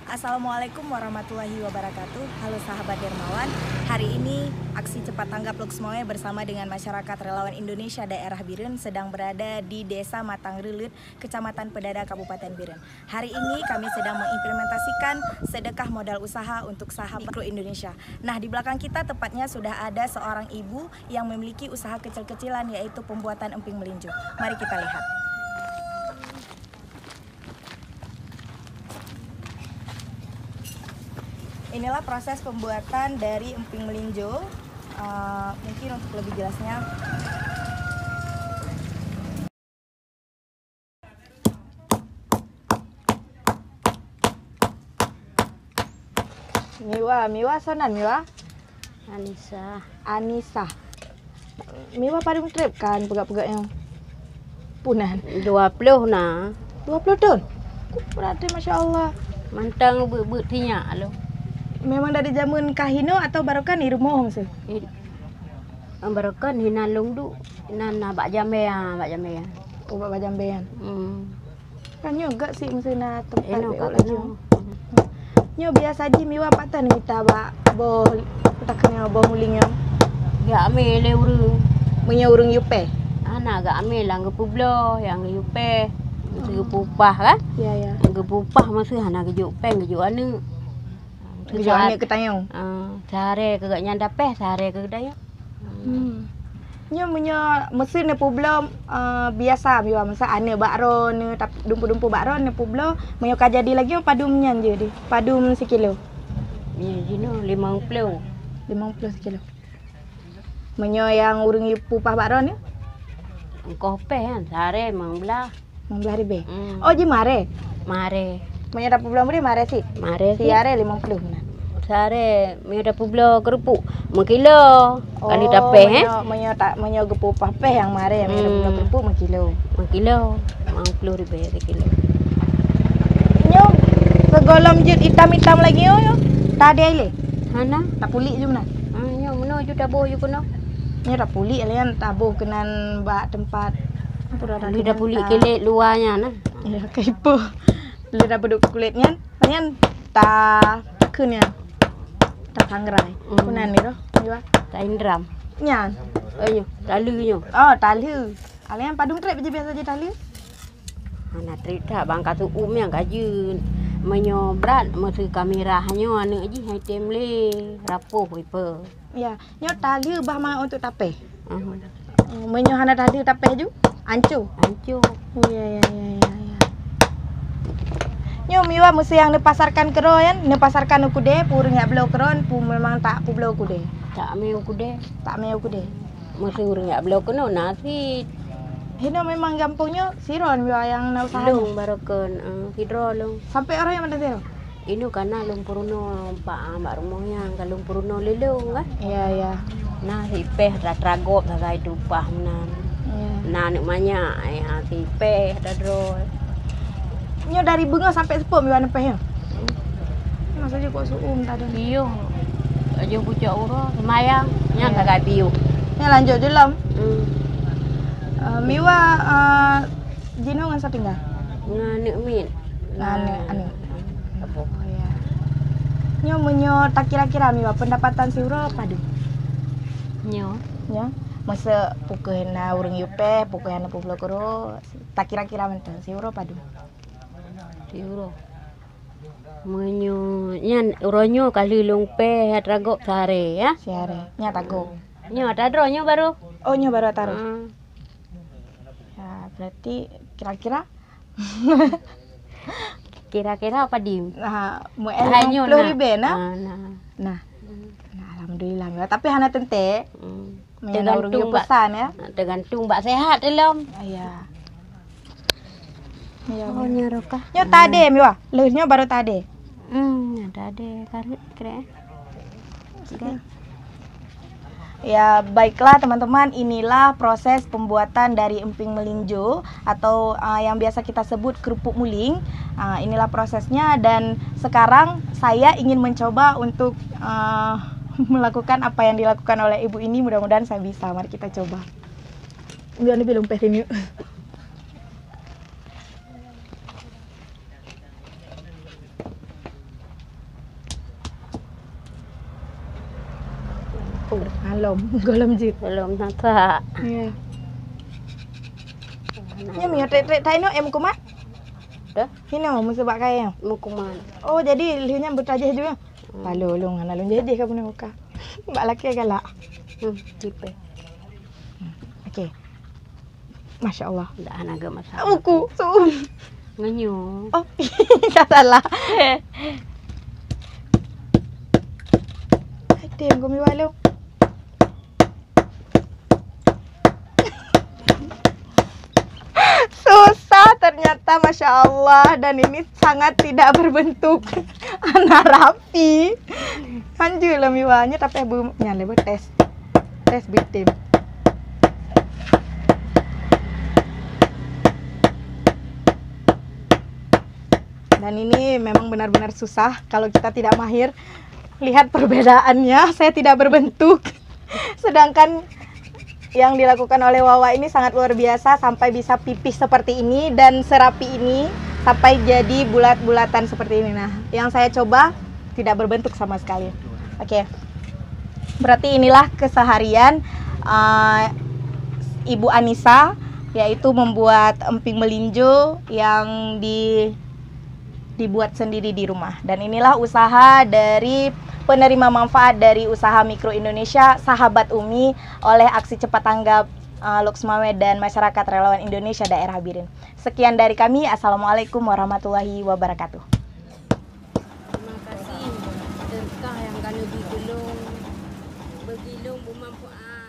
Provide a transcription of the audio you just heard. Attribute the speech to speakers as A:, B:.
A: Assalamualaikum warahmatullahi wabarakatuh. Halo sahabat Dermawan. Hari ini aksi cepat tanggap Luxmoe bersama dengan masyarakat relawan Indonesia daerah Biren sedang berada di Desa Matangrelut, Kecamatan Pedada, Kabupaten Biren. Hari ini kami sedang mengimplementasikan sedekah modal usaha untuk sahabat mikro Indonesia. Nah, di belakang kita tepatnya sudah ada seorang ibu yang memiliki usaha kecil-kecilan, yaitu pembuatan emping melinjo. Mari kita lihat. Inilah proses pembuatan dari emping melinjo. Mungkin untuk lebih jelasnya, Miwa sonan Miwa Anissa Miwa paling trip kan pegak-pegaknya punan
B: 20 nah
A: 20 tahun. Berarti Masya Allah.
B: mantang tinya lo.
A: Memang dari zaman kahino atau barokan di rumah mesti?
B: Ambarakan hinalung du nana bak jambe bak jambe.
A: Ubah bajambean. Kan juga sih mesti na tempat
B: Eno
A: beol
B: kat
A: aja. Nyo biasa di Miwa patan kita bak boh taknya boh mulingnya.
B: Gak ame le urung.
A: Punya urung yupe.
B: Ana gak ame lang gepublo yang yupe. Mesti pupah kan?
A: Iya ya.
B: Gepupah mesti hana gejupe geju anu.
A: Kejuannya ketanyong.
B: Sare kagak nyanda peh sare ke daya.
A: Nyo punya mesin ne publo biasa Miwa masa ane bakro ne tap dumpu-dumpu bakro ne publo menyo ka jadi lagi padumnya je di. Padum sekilo.
B: Ni jino 50.
A: 50 sekilo. Menyo yang urung pupah bakro ne
B: Engkau peh kan sare 15.
A: 15 ribu. Oh ji mare.
B: Mare.
A: Menyo dap publo mare mare sih.
B: Mare sih.
A: Siare 50 nah.
B: Sare mi ada publo kerupuk 1 kilo. Kali tapeh
A: menyo gepupah peh yang mare yang menyo kerupuk 1 kilo.
B: 1 kilo 50 ribu 1 kilo.
A: Nyo segolom jut hitam-hitam lagi yo. Tadi aile.
B: Hana?
A: Tak puli je mana.
B: Nyo meno ju tabuh ju kono.
A: Nyo tak puli alian tabuh kenan bak tempat.
B: Li dah puli kelet luarnya nah.
A: Ya kaipo. Lu dah beduk kulitnya. Alian ta takeunya. Ta sangrai. Kunan ni roh. Miwa.
B: Tak indram.
A: Nyan.
B: Nyo talu nyo.
A: Oh, talu. Alian padung trip je biasa je talu.
B: Hana cerita bang katu yang kajun. Menyo berat mesti kamera hanyo anu aji item le rapuh wipe.
A: Ya, nyo talu bah ma untuk tapeh. Menyo hana talu tapeh ju. Ancu.
B: Ancu.
A: Ya. Nyo Miwa mesti yang dipasarkan kero kan, dipasarkan ukude, purung yak belo keron, pu memang tak pu belo ukude.
B: Tak me ukude.
A: Tak me ukude.
B: Mesti urang yak belo kono nasi.
A: Hino memang gampangnya siron Miwa yang na usaha.
B: Lung barokan hidro lung.
A: Sampai orang yang mana zero?
B: Inu kana lung puruno pak mbak rumahnya kalau lung puruno lelung kan.
A: Iya.
B: Nah sipeh tragop sagai dupah menan.
A: Iya.
B: Nah nek manya ya sipeh dadro.
A: Nyo dari bunga sampai sepuk Miwa nepeh. Masa je kok suum tadi.
B: Piu. Ajo pucuk uro semayang nya sagai piu.
A: Nya lanjut jelam. Miwa jino ngan satinggal.
B: Ngane min.
A: Ngane anu. Oh ya. Nyo menyo tak kira-kira Miwa pendapatan si uro padu.
B: Nyo.
A: Ya. Masa pukehna urang yupe, pukehna publo kero, tak kira-kira mental si uro padu.
B: Euro. Menyo nyan uronyo kali lung pe tragop sare ya.
A: Siare, nya tago.
B: Nyo tadro nyo baru.
A: Oh, nya baru taruh. Ya, berarti kira-kira
B: Kira-kira apa dim?
A: nah, mau
B: Hanyo
A: 50 ribu nah.
B: Nah.
A: Nah, alhamdulillah. Tapi hana tente.
B: Tergantung
A: pesan ya.
B: Tergantung mbak sehat dalam.
A: Iya.
B: Oh nyerokah?
A: Nyo tade Miwa, leusnya baru tade.
B: Tade karet kira.
A: Ya baiklah teman-teman, inilah proses pembuatan dari emping melinjo atau yang biasa kita sebut kerupuk muling. Inilah prosesnya dan sekarang saya ingin mencoba untuk melakukan apa yang dilakukan oleh ibu ini. Mudah-mudahan saya bisa. Mari kita coba. Biar belum pesimi. Alom, golom jit.
B: Belum nata.
A: Iya. Nya mi trek tai no em kuma.
B: Dah,
A: Hino musa bak kaya.
B: mukuman.
A: Oh jadi lihunya bertajah juga. Palolong analung jadi ka punya uka. Mbak laki galak.
B: Tipe.
A: Okey. Masya Allah.
B: Dah anaga masalah.
A: Uku, suum.
B: Ngenyo.
A: Oh, salah. Dem kami walau. Susah ternyata, Masya Allah. Dan ini sangat tidak berbentuk anak rapi. Anjir lah miwanya tapi belum nyale tes bitim. Dan ini memang benar-benar susah kalau kita tidak mahir. Lihat perbedaannya, saya tidak berbentuk. Sedangkan yang dilakukan oleh Wawa ini sangat luar biasa sampai bisa pipih seperti ini dan serapi ini sampai jadi bulat-bulatan seperti ini. Nah, yang saya coba tidak berbentuk sama sekali. Oke. Berarti inilah keseharian Ibu Anissa, yaitu membuat emping melinjo yang dibuat sendiri di rumah. Dan inilah usaha dari penerima manfaat dari usaha Mikro Indonesia Sahabat Umi oleh Aksi Cepat Tanggap Loksmawe dan Masyarakat Relawan Indonesia Daerah Biren. Sekian dari kami. Assalamualaikum warahmatullahi wabarakatuh.
B: Terima kasih. Sedekah yang kami digulung bergilung bermanfaat.